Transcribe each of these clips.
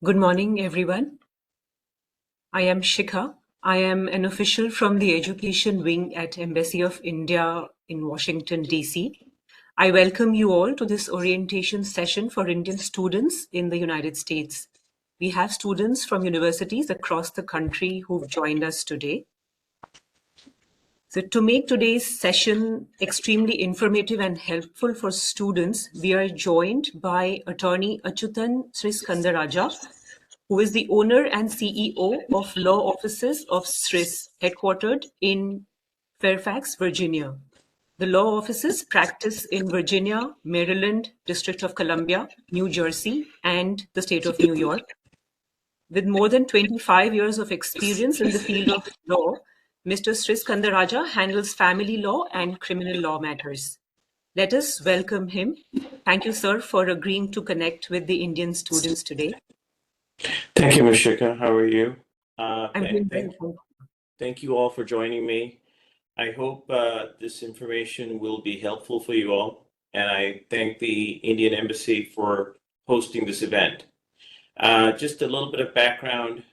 Good morning, everyone. I am Shikha. I am an official from the Education Wing at Embassy of India in Washington, D.C. I welcome you all to this orientation session for Indian students in the United States. We have students from universities across the country who've joined us today. So to make today's session extremely informative and helpful for students, we are joined by attorney Achyutan Sriskandaraja, who is the owner and CEO of Law Offices of SRIS, headquartered in Fairfax, Virginia. The law offices practice in Virginia, Maryland, District of Columbia, New Jersey, and the state of New York. With more than 25 years of experience in the field of law, Mr. Sriskandaraja handles family law and criminal law matters. Let us welcome him. Thank you, sir, for agreeing to connect with the Indian students today. Thank you, Ms. Shikha. How are you? I'm doing well. Thank you all for joining me. I hope this information will be helpful for you all, and I thank the Indian Embassy for hosting this event. Just a little bit of background.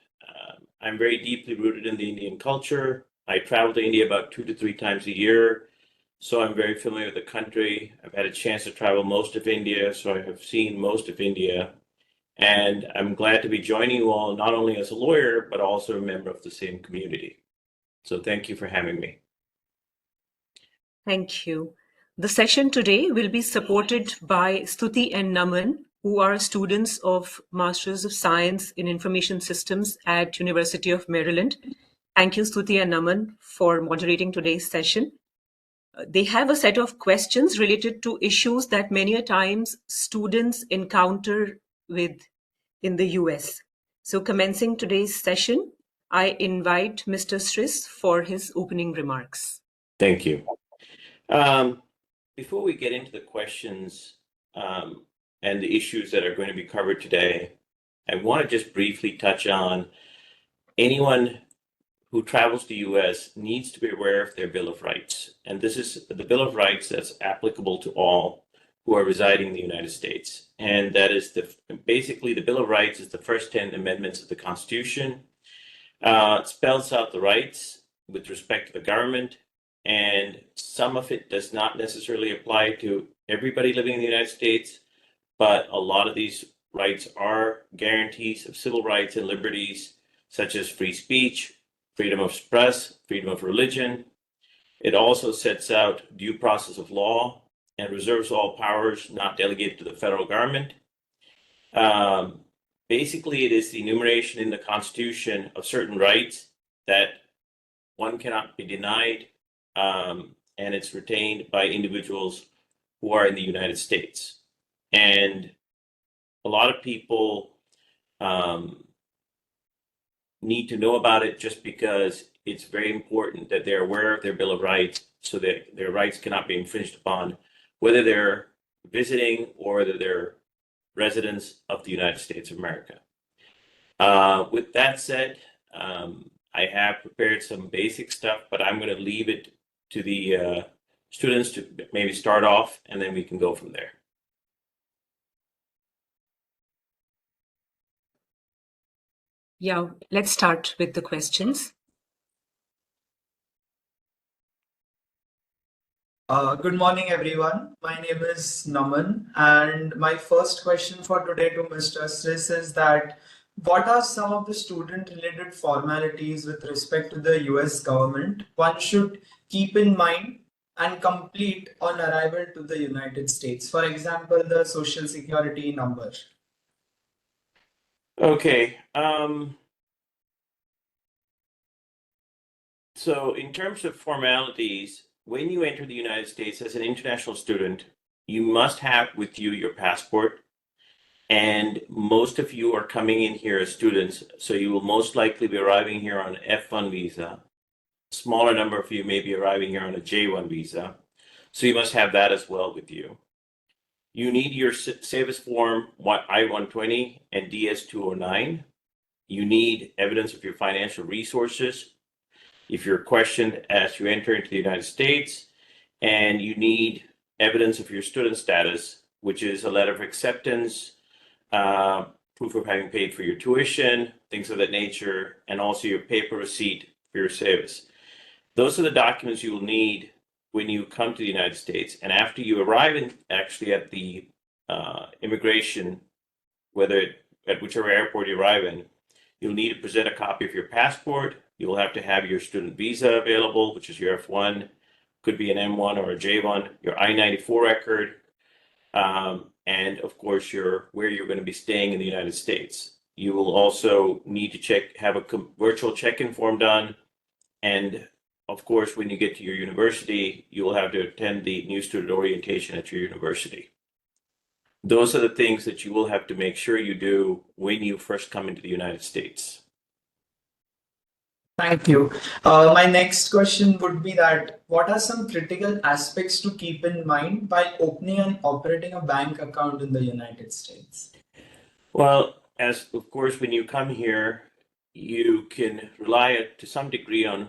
I'm very deeply rooted in the Indian culture. I travel to India about 2 to 3 times a year, so I'm very familiar with the country. I've had a chance to travel most of India, so I have seen most of India. And I'm glad to be joining you all, not only as a lawyer, but also a member of the same community. So thank you for having me. Thank you. The session today will be supported by Stuti and Naman, who are students of Masters of Science in Information Systems at University of Maryland. Thank you, Stuti and Naman, for moderating today's session. They have a set of questions related to issues that many a times students encounter in the US. So commencing today's session, I invite Mr. Sris for his opening remarks. Thank you. Before we get into the questions and the issues that are going to be covered today, I want to just briefly touch on anyone who travels to the U.S. needs to be aware of their Bill of Rights. And this is the Bill of Rights that's applicable to all who are residing in the United States. And that is basically the Bill of Rights is the first 10 amendments of the Constitution. It spells out the rights with respect to the government, and some of it does not necessarily apply to everybody living in the United States, but a lot of these rights are guarantees of civil rights and liberties, such as free speech, freedom of press, freedom of religion. It also sets out due process of law and reserves all powers not delegated to the federal government. Basically, it is the enumeration in the Constitution of certain rights that one cannot be denied, and it's retained by individuals who are in the United States. And a lot of people need to know about it just because it's very important that they're aware of their Bill of Rights so that their rights cannot be infringed upon, whether they're visiting or whether they're residents of the United States of America. With that said, I have prepared some basic stuff, but I'm going to leave it to the students to maybe start off, and then we can go from there. Yeah, let's start with the questions. Good morning, everyone. My name is Naman, and my first question for today to Mr. Sris is that what are some of the student-related formalities with respect to the US government one should keep in mind and complete on arrival to the United States? For example, the Social Security number. Okay. So in terms of formalities, when you enter the United States as an international student, you must have with you your passport. And most of you are coming in here as students, so you will most likely be arriving here on an F1 visa. A smaller number of you may be arriving here on a J1 visa. So you must have that as well with you. You need your SAVIS form I-120 and DS-209. You need evidence of your financial resources if you're questioned as you enter into the United States, and you need evidence of your student status, which is a letter of acceptance, proof of having paid for your tuition, things of that nature, and also your paper receipt for your service. Those are the documents you will need when you come to the United States. And after you arrive at the immigration, at whichever airport you arrive in, you'll need to present a copy of your passport. You'll have to have your student visa available, which is your F1, could be an M1 or a J1, your I-94 record, and of course where you're going to be staying in the United States. You will also need to have a virtual check-in form done, and of course, when you get to your university, you will have to attend the new student orientation at your university. Those are the things that you will have to make sure you do when you first come into the United States. Thank you. My next question would be that what are some critical aspects to keep in mind by opening and operating a bank account in the United States? Well, of course, when you come here, you can rely to some degree on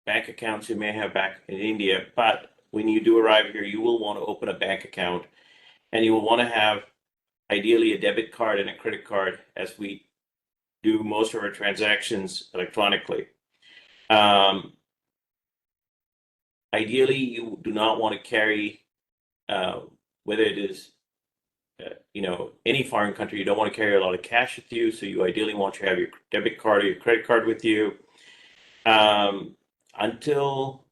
bank accounts you may have back in India, but when you do arrive here, you will want to open a bank account, and you will want to have ideally a debit card and a credit card, as we do most of our transactions electronically. Ideally, you do not want to carry, whether it is any foreign country, you don't want to carry a lot of cash with you, so you ideally want to have your debit card or your credit card with you. Until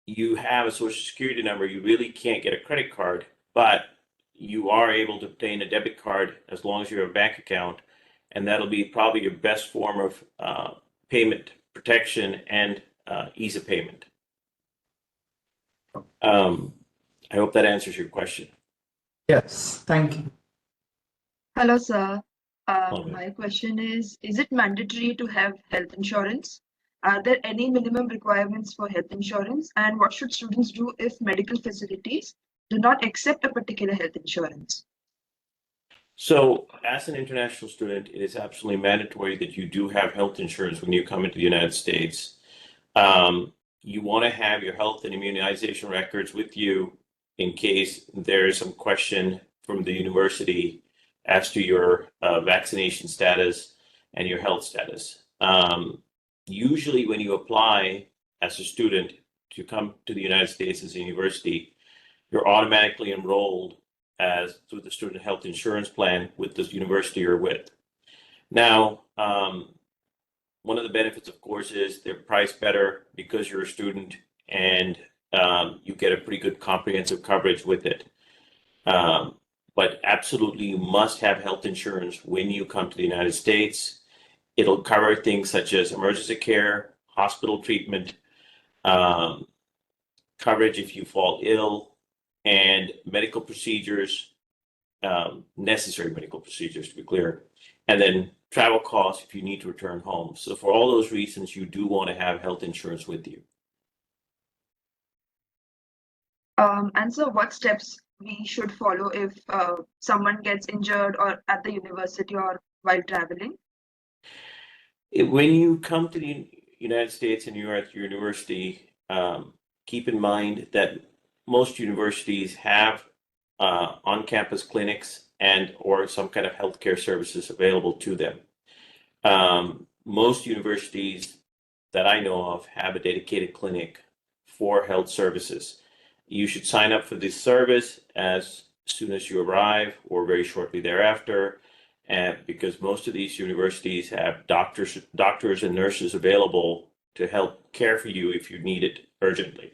you have a social security number, you really can't get a credit card, but you are able to obtain a debit card as long as you have a bank account, and that'll be probably your best form of payment protection and ease of payment. I hope that answers your question. Yes, thank you. Hello, sir. Okay. My question is it mandatory to have health insurance? Are there any minimum requirements for health insurance? And what should students do if medical facilities do not accept a particular health insurance? So, as an international student, it is absolutely mandatory that you do have health insurance when you come into the United States. You want to have your health and immunization records with you in case there is some question from the university as to your vaccination status and your health status. Usually, when you apply as a student to come to the United States as a university, you're automatically enrolled through the student health insurance plan with the university you're with. Now, one of the benefits, of course, is they're priced better because you're a student, and you get a pretty good comprehensive coverage with it. But absolutely, you must have health insurance when you come to the United States. It'll cover things such as emergency care, hospital treatment, coverage if you fall ill, and medical procedures, necessary medical procedures to be clear, and then travel costs if you need to return home. So for all those reasons, you do want to have health insurance with you. And so what steps we should follow if someone gets injured or at the university or while traveling? When you come to the United States and you're at your university, keep in mind that most universities have on-campus clinics or some kind of healthcare services available to them. Most universities that I know of have a dedicated clinic for health services. You should sign up for this service as soon as you arrive or very shortly thereafter, because most of these universities have doctors and nurses available to help care for you if you need it urgently.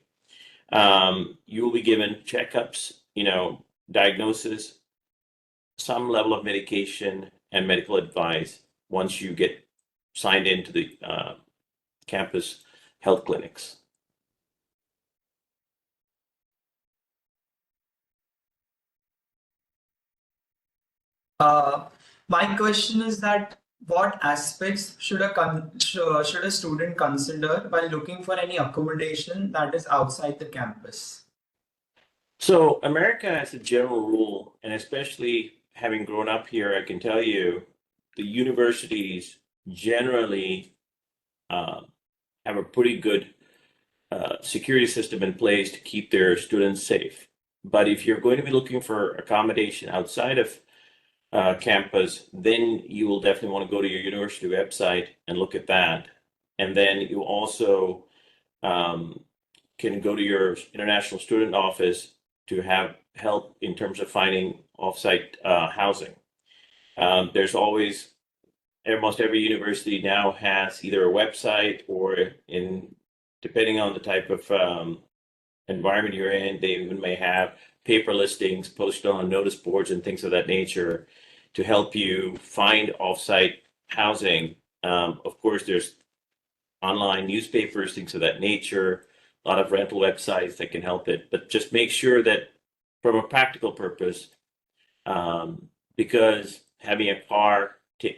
You will be given checkups, diagnosis, some level of medication, and medical advice once you get signed into the campus health clinics. My question is that what aspects should a student consider while looking for any accommodation that is outside the campus? So America, as a general rule, and especially having grown up here, I can tell you the universities generally have a pretty good security system in place to keep their students safe. But if you're going to be looking for accommodation outside of campus, then you will definitely want to go to your university website and look at that. And then you also can go to your international student office to have help in terms of finding offsite housing. There's always, almost every university now has either a website or depending on the type of environment you're in, they even may have paper listings posted on notice boards and things of that nature to help you find offsite housing. Of course, there's online newspapers, things of that nature, a lot of rental websites that can help it. But just make sure that from a practical purpose, because having a car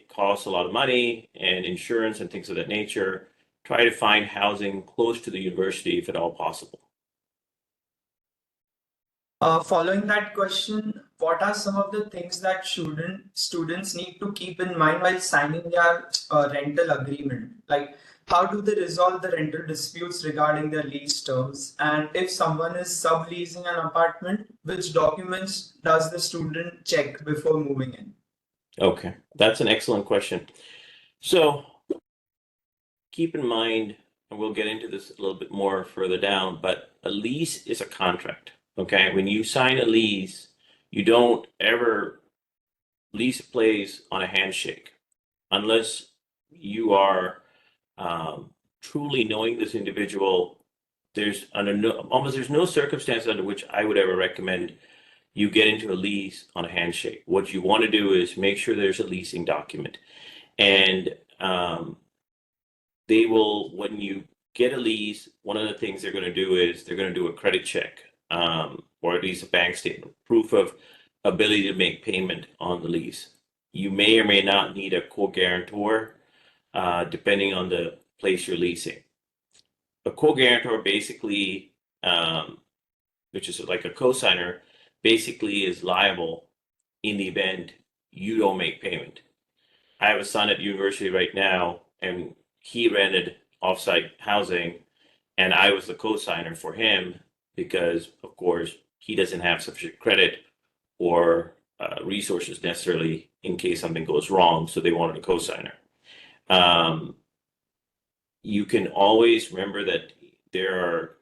costs a lot of money and insurance and things of that nature, try to find housing close to the university if at all possible. Following that question, what are some of the things that students need to keep in mind while signing their rental agreement? Like, how do they resolve the rental disputes regarding their lease terms? And if someone is subleasing an apartment, which documents does the student check before moving in? Okay, that's an excellent question. So keep in mind, and we'll get into this a little bit more further down, but a lease is a contract. Okay, when you sign a lease, you don't ever lease a place on a handshake unless you are truly knowing this individual. There's no circumstance under which I would ever recommend you get into a lease on a handshake. What you want to do is make sure there's a leasing document, and they will, when you get a lease, one of the things they're going to do is they're going to do a credit check, or at least a bank statement, proof of ability to make payment on the lease. You may or may not need a co-guarantor, depending on the place you're leasing. A co-guarantor basically, which is like a co-signer, basically is liable in the event you don't make payment. I have a son at university right now, and he rented offsite housing, and I was the co-signer for him because, of course, he doesn't have sufficient credit or resources necessarily in case something goes wrong, so they wanted a co-signer. You can always remember that there are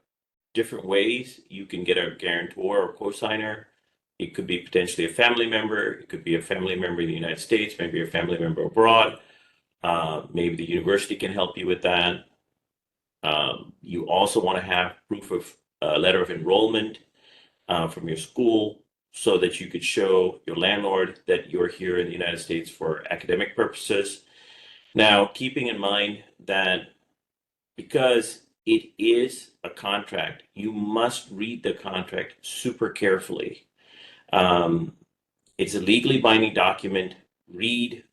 different ways you can get a guarantor or co-signer. It could be potentially a family member. It could be a family member in the United States, maybe a family member abroad. Maybe the university can help you with that. You also want to have proof of letter of enrollment from your school so that you could show your landlord that you're here in the United States for academic purposes. Now, keeping in mind that because it is a contract, you must read the contract super carefully. It's a legally binding document. Read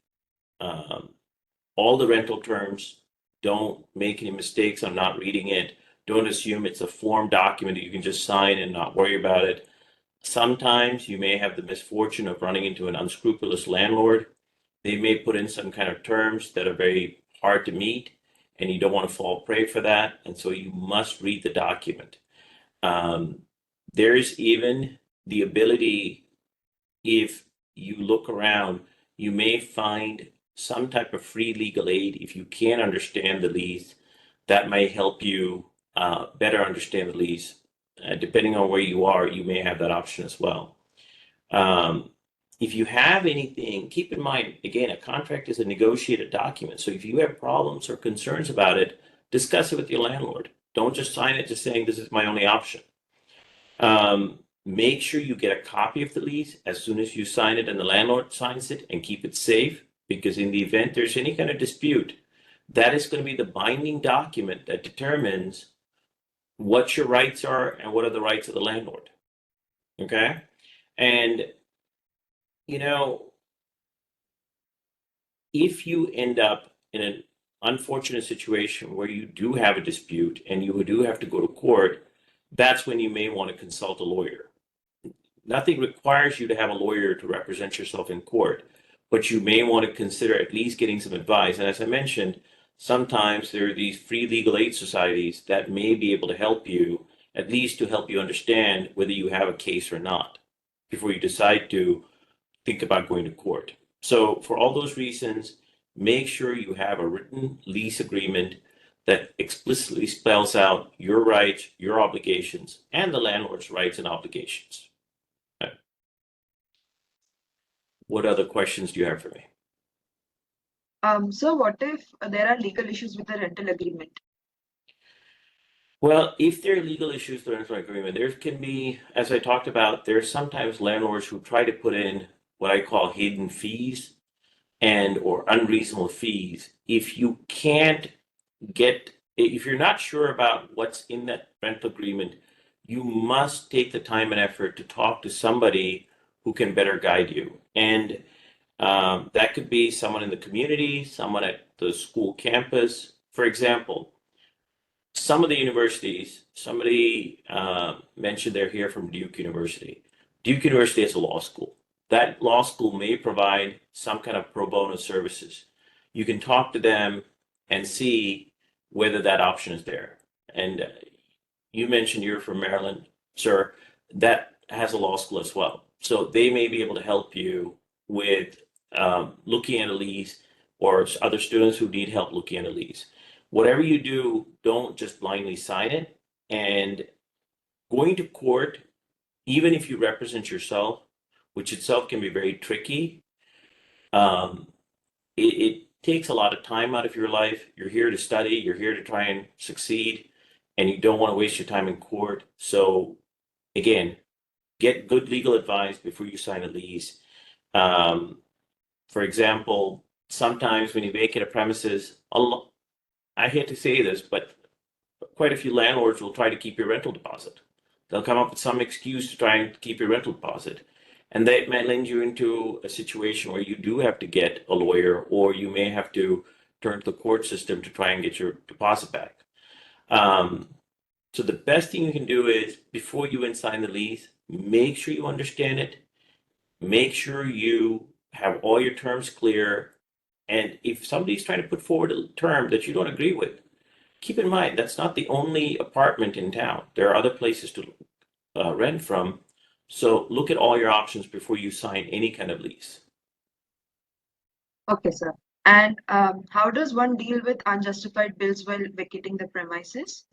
all the rental terms. Don't make any mistakes on not reading it. Don't assume it's a form document that you can just sign and not worry about it. Sometimes you may have the misfortune of running into an unscrupulous landlord. They may put in some kind of terms that are very hard to meet, and you don't want to fall prey for that. And so you must read the document. There's even the ability, if you look around, you may find some type of free legal aid. If you can't understand the lease, that may help you better understand the lease. Depending on where you are, you may have that option as well. If you have anything, keep in mind, again, a contract is a negotiated document. So if you have problems or concerns about it, discuss it with your landlord. Don't just sign it just saying this is my only option. Make sure you get a copy of the lease as soon as you sign it and the landlord signs it, and keep it safe, because in the event there's any kind of dispute, that is going to be the binding document that determines what your rights are and what are the rights of the landlord. Okay? And, you know, if you end up in an unfortunate situation where you do have a dispute and you do have to go to court, that's when you may want to consult a lawyer. Nothing requires you to have a lawyer to represent yourself in court, but you may want to consider at least getting some advice. And as I mentioned, sometimes there are these free legal aid societies that may be able to help you, at least to help you understand whether you have a case or not, before you decide to think about going to court. So for all those reasons, make sure you have a written lease agreement that explicitly spells out your rights, your obligations, and the landlord's rights and obligations. Okay. What other questions do you have for me? So what if there are legal issues with the rental agreement? Well, if there are legal issues with the rental agreement, there can be, as I talked about, there are sometimes landlords who try to put in what I call hidden fees and or unreasonable fees. If you can't if you're not sure about what's in that rental agreement, you must take the time and effort to talk to somebody who can better guide you. And that could be someone in the community, someone at the school campus. For example, some of the universities, somebody mentioned they're here from Duke University. Duke University is a law school. That law school may provide some kind of pro bono services. You can talk to them and see whether that option is there. And you mentioned you're from Maryland, sir. That has a law school as well. So they may be able to help you with looking at a lease, or other students who need help looking at a lease. Whatever you do, don't just blindly sign it. And going to court, even if you represent yourself, which itself can be very tricky, um, it takes a lot of time out of your life. You're here to study, you're here to try and succeed, and you don't want to waste your time in court. So, again, get good legal advice before you sign a lease. For example, sometimes when you vacate a premises, I hate to say this, but quite a few landlords will try to keep your rental deposit. They'll come up with some excuse to try and keep your rental deposit. And that might land you into a situation where you do have to get a lawyer, or you may have to turn to the court system to try and get your deposit back. So the best thing you can do is, before you sign the lease, make sure you understand it. Make sure you have all your terms clear. And if somebody's trying to put forward a term that you don't agree with, keep in mind that's not the only apartment in town. There are other places to rent from. So look at all your options before you sign any kind of lease. Okay, sir. And how does one deal with unjustified bills while vacating the premises?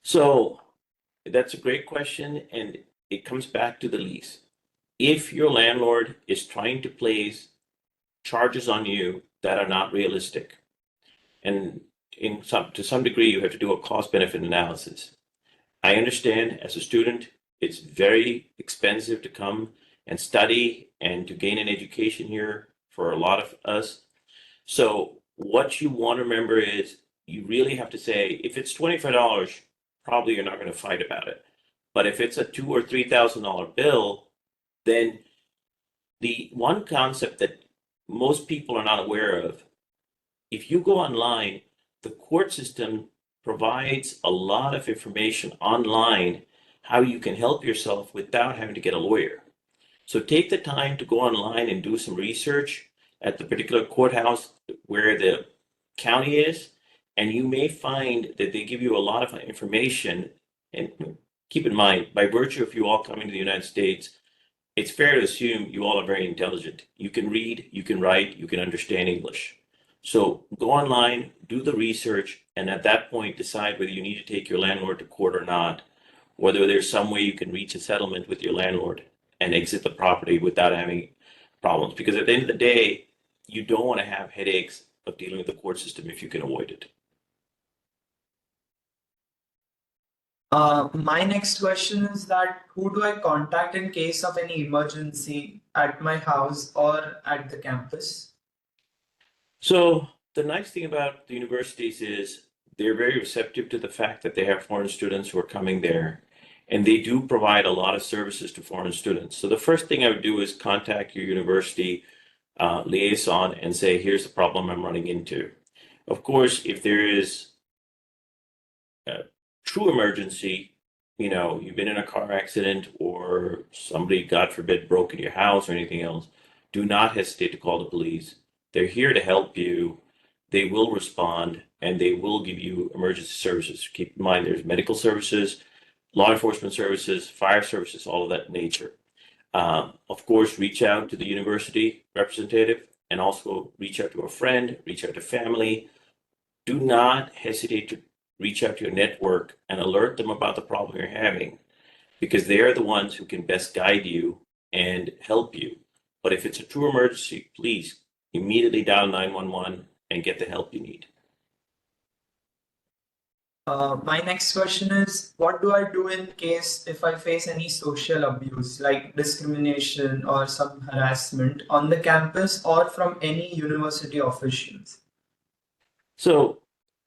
So that's a great question, and it comes back to the lease. If your landlord is trying to place charges on you that are not realistic, and to some degree you have to do a cost benefit analysis. I understand as a student, it's very expensive to come and study and to gain an education here for a lot of us. So what you want to remember is, you really have to say, if it's $25, probably you're not going to fight about it. But if it's a $2,000 or $3,000 bill, then the one concept that most people are not aware of, if you go online, the court system provides a lot of information online how you can help yourself without having to get a lawyer. So take the time to go online and do some research at the particular courthouse where the county is, and you may find that they give you a lot of information. And keep in mind, by virtue of you all coming to the United States, it's fair to assume you all are very intelligent. You can read, you can write, you can understand English. So go online, do the research, and at that point decide whether you need to take your landlord to court or not, whether there's some way you can reach a settlement with your landlord and exit the property without having problems. Because at the end of the day, you don't want to have headaches of dealing with the court system if you can avoid it. My next question is that who do I contact in case of any emergency at my house or at the campus? So the nice thing about the universities is they're very receptive to the fact that they have foreign students who are coming there, and they do provide a lot of services to foreign students. So the first thing I would do is contact your university liaison and say, here's the problem I'm running into. Of course, if there is a true emergency, you've been in a car accident or somebody, God forbid, broke into your house or anything else, do not hesitate to call the police. They're here to help you. They will respond and they will give you emergency services. Keep in mind, there's medical services, law enforcement services, fire services, all of that nature. Of course, reach out to the university representative and also reach out to a friend, reach out to family. Do not hesitate to reach out to your network and alert them about the problem you're having, because they are the ones who can best guide you and help you. But if it's a true emergency, please immediately dial 911 and get the help you need. My next question is, what do I do in case if I face any social abuse, like discrimination or some harassment on the campus or from any university officials? So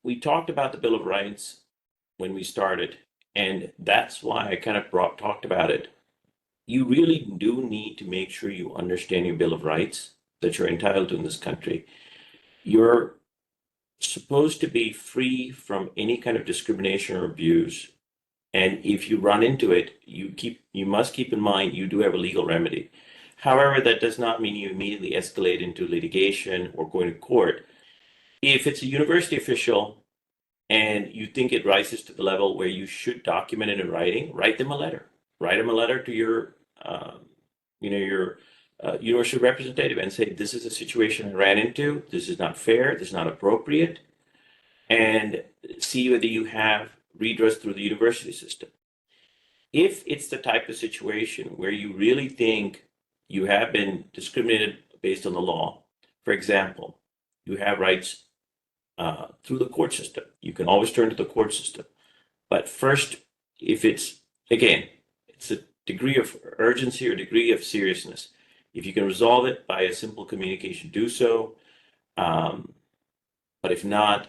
we talked about the Bill of Rights when we started, and that's why I kind of talked about it. You really do need to make sure you understand your Bill of Rights that you're entitled to in this country. You're supposed to be free from any kind of discrimination or abuse. And if you run into it, you must keep in mind you do have a legal remedy. However, that does not mean you immediately escalate into litigation or going to court. If it's a university official and you think it rises to the level where you should document it in writing, write them a letter. Write them a letter to your university representative and say, this is a situation I ran into. This is not fair. This is not appropriate. And see whether you have redress through the university system. If it's the type of situation where you really think you have been discriminated based on the law, for example, you have rights through the court system. You can always turn to the court system. But first, if it's, again, it's a degree of urgency or degree of seriousness. If you can resolve it by a simple communication, do so. But if not,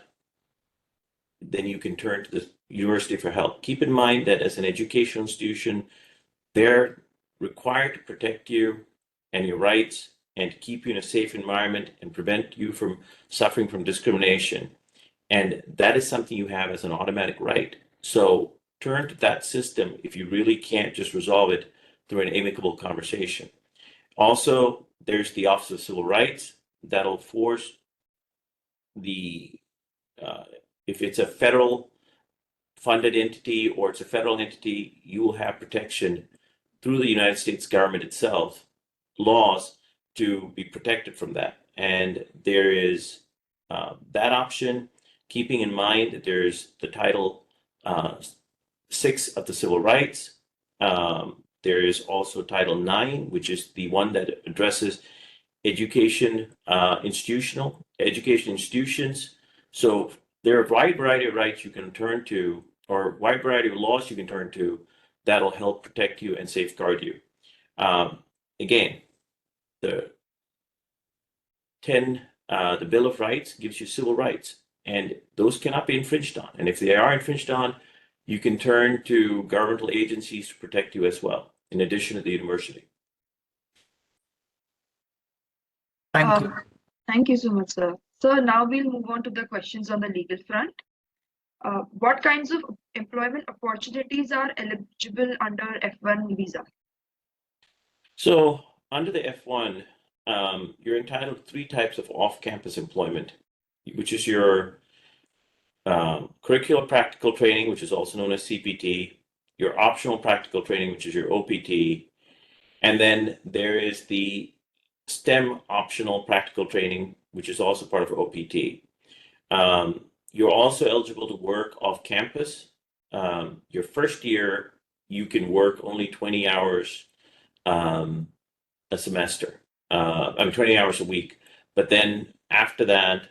then you can turn to the university for help. Keep in mind that as an educational institution, they're required to protect you and your rights and to keep you in a safe environment and prevent you from suffering from discrimination. And that is something you have as an automatic right. So turn to that system if you really can't just resolve it through an amicable conversation. Also, there's the Office of Civil Rights that'll force if it's a federal funded entity or it's a federal entity, you will have protection through the United States government itself, laws to be protected from that. And there is that option, keeping in mind that there's the Title 6 of the Civil Rights. There is also Title 9, which is the one that addresses education institutions. So there are a wide variety of rights you can turn to, or a wide variety of laws you can turn to that'll help protect you and safeguard you. Again, the Bill of Rights gives you civil rights, and those cannot be infringed on. And if they are infringed on, you can turn to governmental agencies to protect you as well, in addition to the university. Thank you. Thank you so much, sir. So now we'll move on to the questions on the legal front. What kinds of employment opportunities are eligible under F1 visa? So under the F1, you're entitled to 3 types of off-campus employment, which is your curricular practical training, which is also known as CPT, your optional practical training, which is your OPT, and then there is the STEM optional practical training, which is also part of OPT. You're also eligible to work off campus. Your first year, you can work only 20 hours a semester, 20 hours a week. But then after that,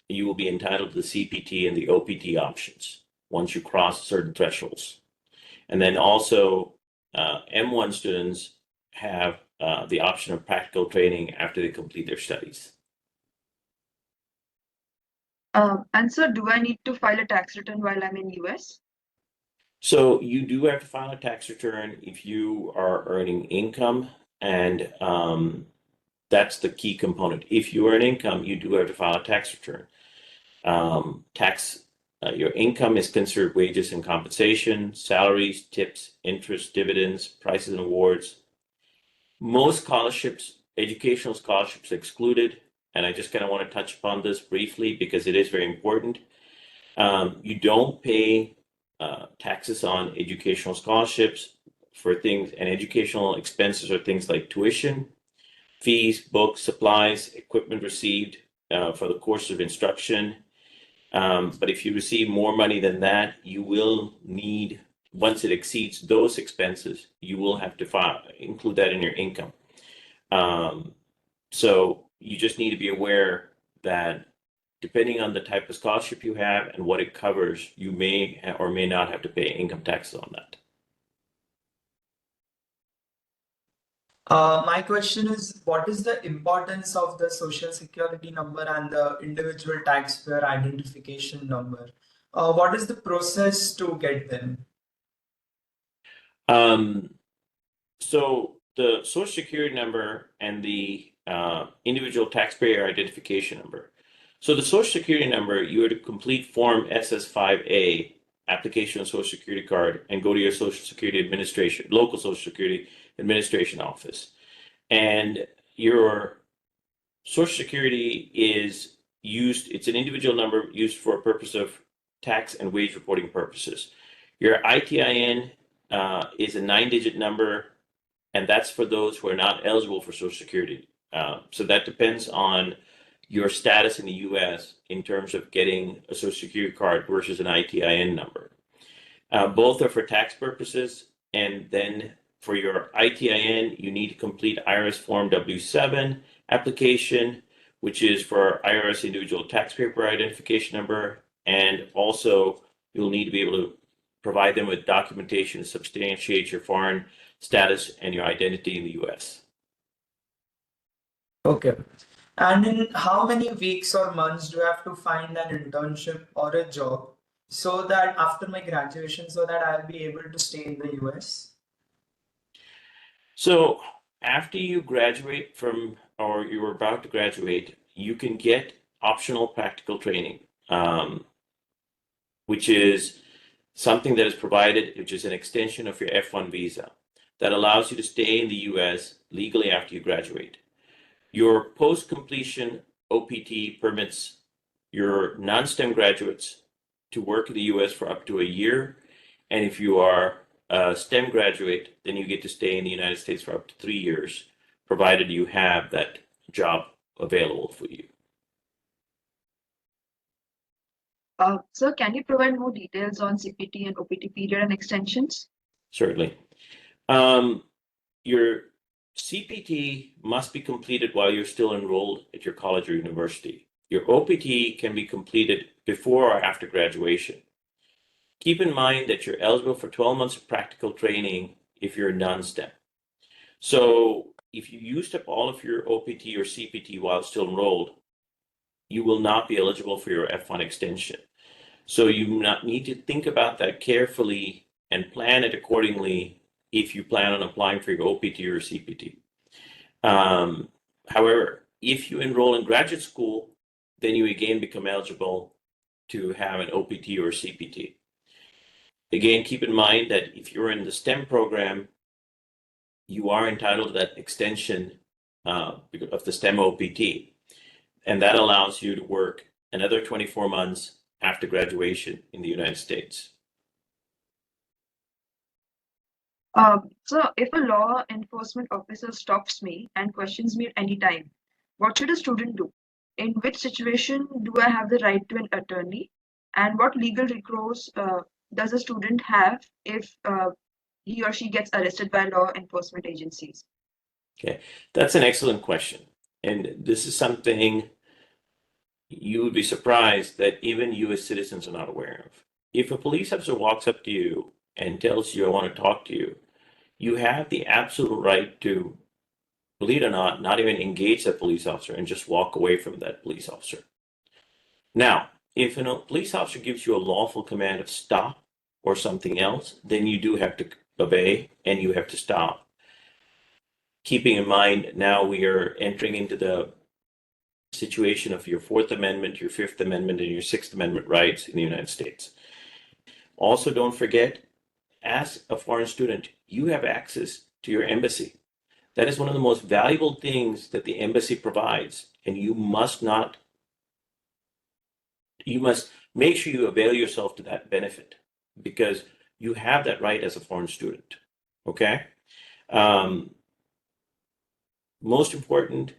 you will be entitled to the CPT and the OPT options once you cross certain thresholds. And then also, M1 students have the option of practical training after they complete their studies. And sir, do I need to file a tax return while I'm in US? So you do have to file a tax return if you are earning income, and that's the key component. If you earn income, you do have to file a tax return. Your income is considered wages and compensation, salaries, tips, interest, dividends, prices and awards. Most scholarships, educational scholarships excluded, and I just kind of want to touch upon this briefly because it is very important. You don't pay taxes on educational scholarships for things, and educational expenses are things like tuition, fees, books, supplies, equipment received for the course of instruction. But if you receive more money than that, you will need, once it exceeds those expenses, you will have to include that in your income. So you just need to be aware that depending on the type of scholarship you have and what it covers, you may or may not have to pay income taxes on that. My question is, what is the importance of the social security number and the individual taxpayer identification number? What is the process to get them? So the social security number and the individual taxpayer identification number. So the social security number, you are to complete form SS5A, application of social security card, and go to your social security administration, local social security administration office. And your social security is used, it's an individual number used for a purpose of tax and wage reporting purposes. Your ITIN is a 9-digit number, and that's for those who are not eligible for Social Security. So that depends on your status in the U.S. in terms of getting a Social Security card versus an ITIN number. Both are for tax purposes, and then for your ITIN, you need to complete IRS Form W-7 application, which is for IRS individual taxpayer identification number, and also you'll need to be able to provide them with documentation to substantiate your foreign status and your identity in the U.S. Okay. And in how many weeks or months do I have to find an internship or a job so that after my graduation, so that I'll be able to stay in the US? So after you graduate from, or you're about to graduate, you can get optional practical training, which is something that is provided, which is an extension of your F1 visa that allows you to stay in the US legally after you graduate. Your post-completion OPT permits your non-STEM graduates to work in the US for up to a year. And if you are a STEM graduate, then you get to stay in the United States for up to 3 years, provided you have that job available for you. Sir, can you provide more details on CPT and OPT period and extensions? Certainly. Your CPT must be completed while you're still enrolled at your college or university. Your OPT can be completed before or after graduation. Keep in mind that you're eligible for 12 months of practical training if you're non-STEM. So if you used up all of your OPT or CPT while still enrolled, you will not be eligible for your F1 extension. So you need to think about that carefully and plan it accordingly if you plan on applying for your OPT or CPT. However, if you enroll in graduate school, then you again become eligible to have an OPT or CPT. Again, keep in mind that if you're in the STEM program, you are entitled to that extension of the STEM OPT, and that allows you to work another 24 months after graduation in the United States. So if a law enforcement officer stops me and questions me at any time, what should a student do? In which situation do I have the right to an attorney? And what legal recourse does a student have if he or she gets arrested by law enforcement agencies? Okay, that's an excellent question. And this is something you would be surprised that even U.S. citizens are not aware of. If a police officer walks up to you and tells you, I want to talk to you, you have the absolute right to, believe it or not even engage that police officer and just walk away from that police officer. Now, if a police officer gives you a lawful command of stop or something else, then you do have to obey and you have to stop. Keeping in mind, now we are entering into the situation of your Fourth Amendment, your Fifth Amendment, and your Sixth Amendment rights in the United States. Also, don't forget, as a foreign student, you have access to your embassy. That is one of the most valuable things that the embassy provides, and you must make sure you avail yourself to that benefit because you have that right as a foreign student. Okay. Most important,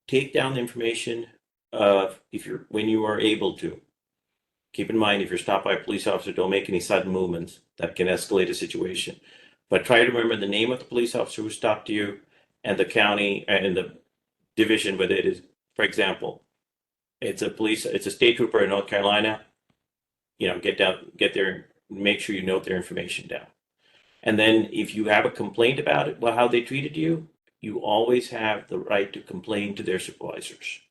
take down the information when you are able to. Keep in mind, if you're stopped by a police officer, don't make any sudden movements that can escalate a situation. But try to remember the name of the police officer who stopped you and the county and the division, whether it is, for example, it's a state trooper in North Carolina. Get there, make sure you note their information down. And then if you have a complaint about it, how they treated you, you always have the right to complain to their supervisors.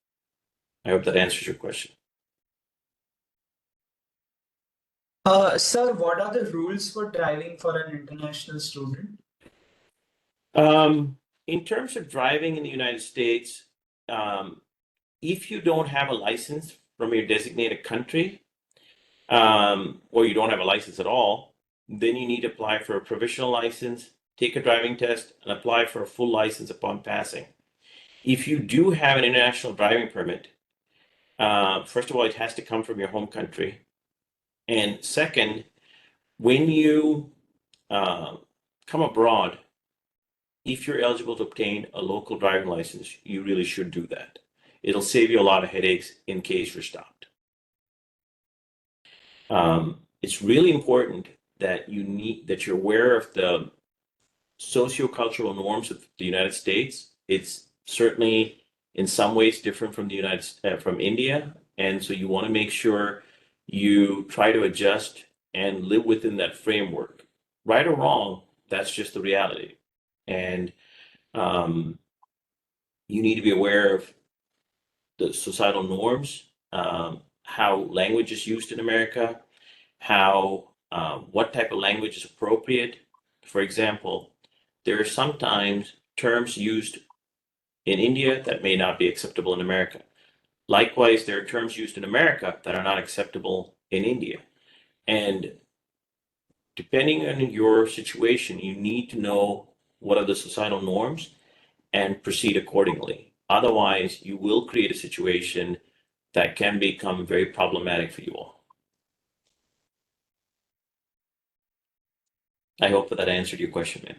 I hope that answers your question. Sir, what are the rules for driving for an international student? In terms of driving in the United States, if you don't have a license from your designated country, or you don't have a license at all, then you need to apply for a provisional license, take a driving test, and apply for a full license upon passing. If you do have an international driving permit, first of all, it has to come from your home country. And second, when you come abroad, if you're eligible to obtain a local driving license, you really should do that. It'll save you a lot of headaches in case you're stopped. It's really important that you're aware of the sociocultural norms of the United States. It's certainly in some ways different from from India, and so you want to make sure you try to adjust and live within that framework. Right or wrong, that's just the reality. And you need to be aware of the societal norms, how language is used in America, what type of language is appropriate. For example, there are sometimes terms used in India that may not be acceptable in America. Likewise, there are terms used in America that are not acceptable in India. And depending on your situation, you need to know what are the societal norms and proceed accordingly. Otherwise, you will create a situation that can become very problematic for you all. I hope that answered your question, ma'am.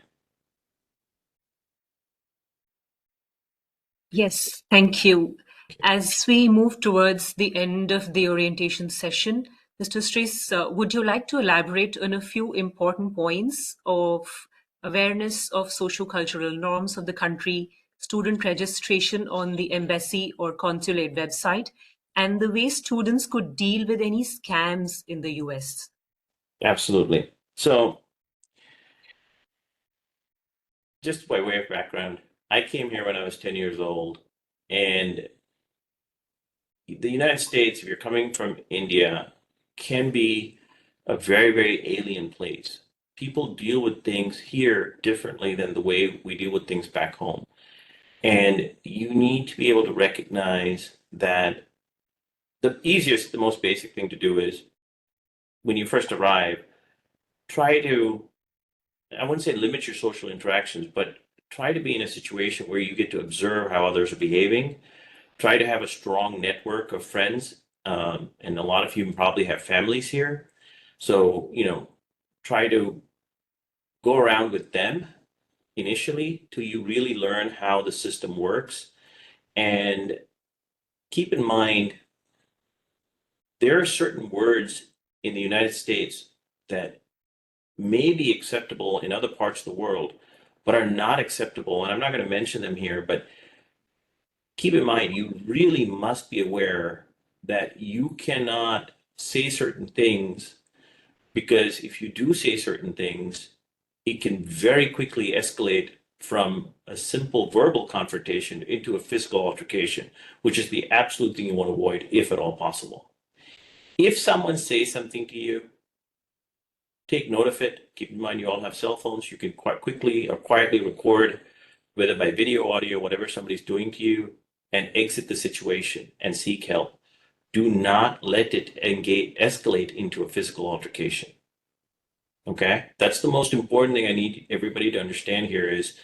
Yes, thank you. As we move towards the end of the orientation session, Mr. Stris, would you like to elaborate on a few important points of awareness of socio-cultural norms of the country, student registration on the embassy or consulate website, and the way students could deal with any scams in the US? Absolutely. So, just by way of background, I came here when I was 10 years old, and the United States, if you're coming from India, can be a very, very alien place. People deal with things here differently than the way we deal with things back home. And you need to be able to recognize that the most basic thing to do is when you first arrive, try to, I wouldn't say limit your social interactions, but try to be in a situation where you get to observe how others are behaving. Try to have a strong network of friends. And a lot of you probably have families here. So, try to go around with them initially till you really learn how the system works. And keep in mind, there are certain words in the United States that may be acceptable in other parts of the world, but are not acceptable. And I'm not going to mention them here, but keep in mind, you really must be aware that you cannot say certain things, because if you do say certain things, it can very quickly escalate from a simple verbal confrontation into a physical altercation, which is the absolute thing you want to avoid if at all possible. If someone says something to you, take note of it. Keep in mind, you all have cell phones. You can quite quickly or quietly record, whether by video, audio, whatever somebody's doing to you, and exit the situation and seek help. Do not let it escalate into a physical altercation. Okay? That's the most important thing I need everybody to understand here is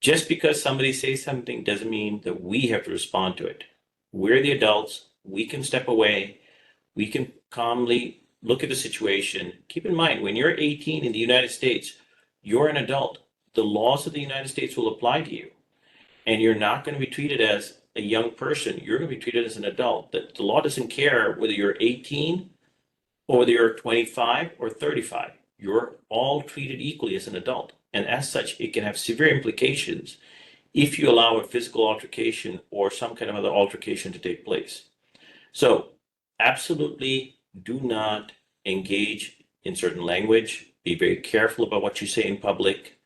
just because somebody says something doesn't mean that we have to respond to it. We're the adults. We can step away. We can calmly look at the situation. Keep in mind, when you're 18 in the United States, you're an adult. The laws of the United States will apply to you, and you're not going to be treated as a young person. You're going to be treated as an adult. The law doesn't care whether you're 18 or whether you're 25 or 35. You're all treated equally as an adult. And as such, it can have severe implications if you allow a physical altercation or some kind of other altercation to take place. So absolutely do not engage in certain language. Be very careful about what you say in public.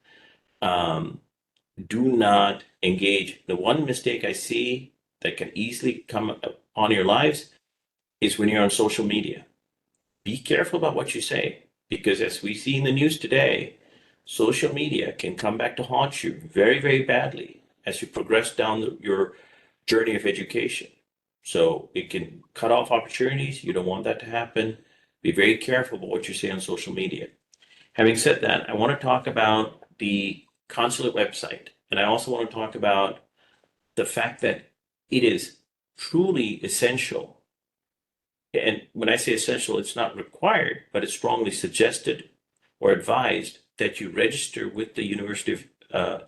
Do not engage. The one mistake I see that can easily come on your lives is when you're on social media. Be careful about what you say, because as we see in the news today, social media can come back to haunt you very, very badly as you progress down your journey of education. So it can cut off opportunities. You don't want that to happen. Be very careful about what you say on social media. Having said that, I want to talk about the consulate website. And I also want to talk about the fact that it is truly essential. And when I say essential, it's not required, but it's strongly suggested or advised that you register with the University of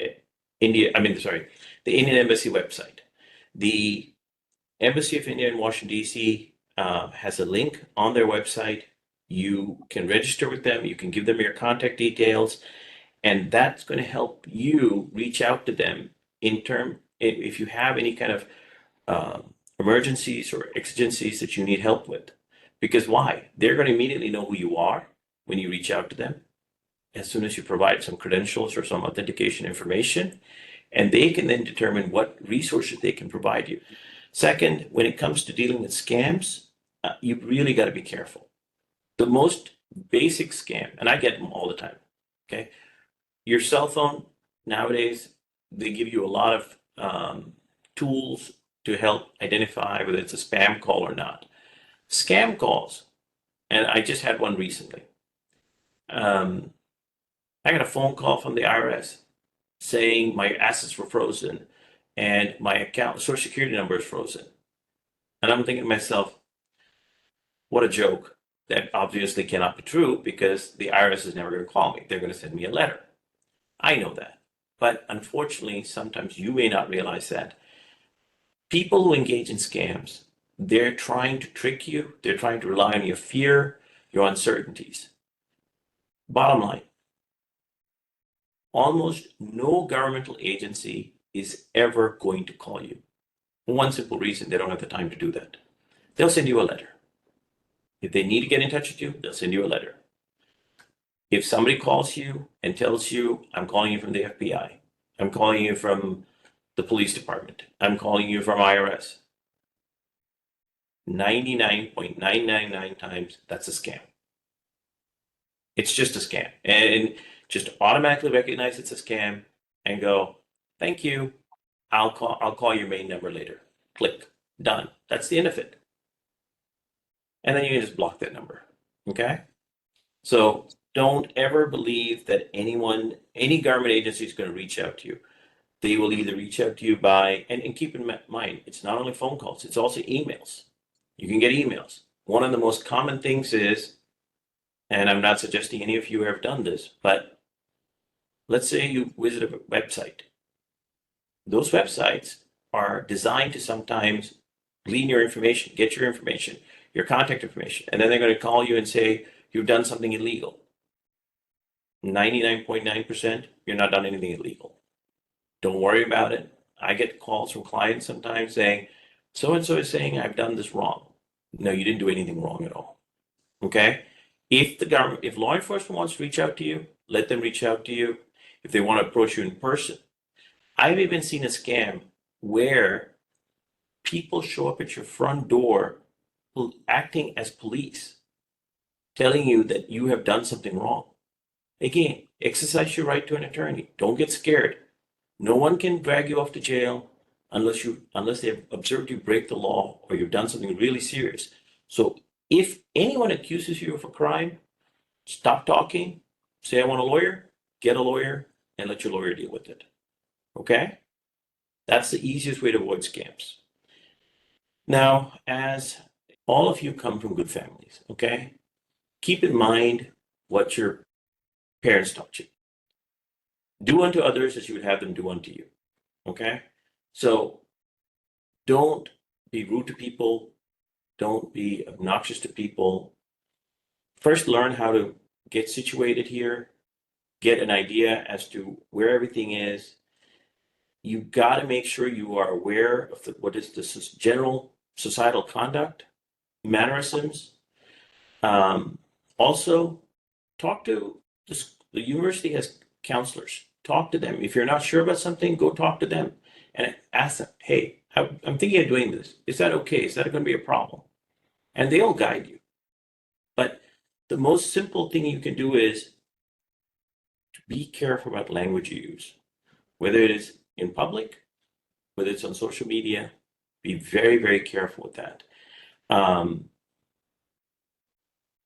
India, the Indian Embassy website. The Embassy of India in Washington, D.C. Has a link on their website. You can register with them. You can give them your contact details, and that's going to help you reach out to them if you have any kind of emergencies or exigencies that you need help with. Because why? They're going to immediately know who you are when you reach out to them, as soon as you provide some credentials or some authentication information, and they can then determine what resources they can provide you. Second, when it comes to dealing with scams, you really got to be careful. The most basic scam, and I get them all the time, okay? Your cell phone, nowadays, they give you a lot of tools to help identify whether it's a spam call or not. Scam calls, and I just had one recently. I got a phone call from the IRS saying my assets were frozen and my account social security number is frozen. And I'm thinking to myself, what a joke. That obviously cannot be true, because the IRS is never going to call me. They're going to send me a letter. I know that. But unfortunately, sometimes you may not realize that. People who engage in scams, they're trying to trick you. They're trying to rely on your fear, your uncertainties. Bottom line, almost no governmental agency is ever going to call you. For one simple reason, they don't have the time to do that. They'll send you a letter. If they need to get in touch with you, they'll send you a letter. If somebody calls you and tells you, I'm calling you from the FBI, I'm calling you from the police department, I'm calling you from IRS, 99.999 times, that's a scam. It's just a scam. And just automatically recognize it's a scam and go, thank you, I'll call your main number later. Click, done. That's the end of it. And then you can just block that number, okay? So don't ever believe that any government agency is going to reach out to you. They will either reach out to you by, and keep in mind, it's not only phone calls, it's also emails. You can get emails. One of the most common things is, and I'm not suggesting any of you have done this, but let's say you visit a website. Those websites are designed to sometimes glean your information, get your information, your contact information, and then they're going to call you and say you've done something illegal. 99.9%, you're not done anything illegal. Don't worry about it. I get calls from clients sometimes saying, so-and-so is saying I've done this wrong. No, you didn't do anything wrong at all. Okay? If law enforcement wants to reach out to you, let them reach out to you. If they want to approach you in person. I've even seen a scam where people show up at your front door acting as police, telling you that you have done something wrong. Again, exercise your right to an attorney. Don't get scared. No one can drag you off to jail unless they've observed you break the law or you've done something really serious. So if anyone accuses you of a crime, stop talking, say I want a lawyer, get a lawyer, and let your lawyer deal with it. Okay? That's the easiest way to avoid scams. Now, as all of you come from good families, okay? keep in mind what your parents taught you. Do unto others as you would have them do unto you. Okay? So don't be rude to people. Don't be obnoxious to people. First, learn how to get situated here, get an idea as to where everything is. You got to make sure you are aware of what is the general societal conduct, mannerisms. Also, talk to the university has counselors. Talk to them. If you're not sure about something, go talk to them and ask them, hey, I'm thinking of doing this. Is that okay? Is that going to be a problem? And they'll guide you. But the most simple thing you can do is to be careful about language you use, whether it is in public, whether it's on social media. Be very, very careful with that.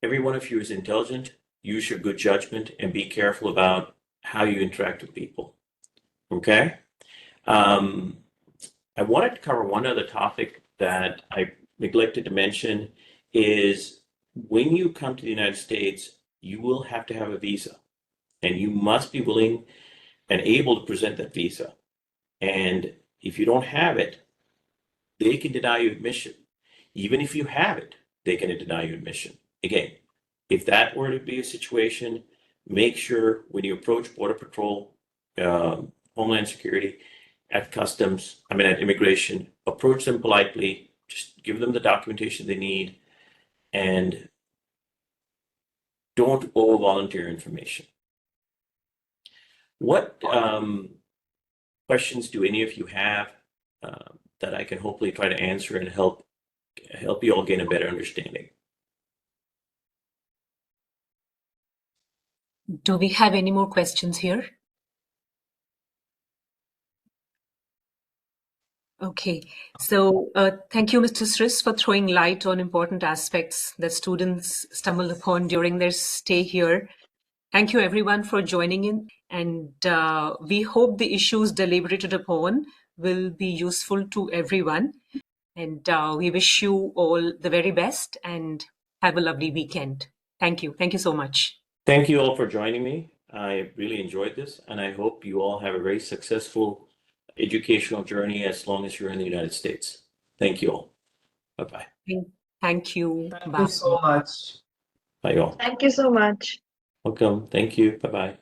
Every one of you is intelligent. Use your good judgment and be careful about how you interact with people. Okay? I wanted to cover one other topic that I neglected to mention is when you come to the United States, you will have to have a visa, and you must be willing and able to present that visa. And if you don't have it, they can deny you admission. Even if you have it, they can deny you admission. Again, if that were to be a situation, make sure when you approach Border Patrol, Homeland Security, at customs, at immigration, approach them politely, just give them the documentation they need, and don't over-volunteer information. What questions do any of you have that I can hopefully try to answer and help you all gain a better understanding? Do we have any more questions here? Okay, so thank you, Mr. Sris, for throwing light on important aspects that students stumble upon during their stay here. Thank you, everyone, for joining in. And we hope the issues deliberated upon will be useful to everyone. And we wish you all the very best and have a lovely weekend. Thank you. Thank you so much. Thank you all for joining me. I really enjoyed this, and I hope you all have a very successful educational journey as long as you're in the United States. Thank you all. Bye-bye. Thank you. Thank Bye. you so much. Bye, all. Thank you so much. Welcome. Thank you. Bye-bye.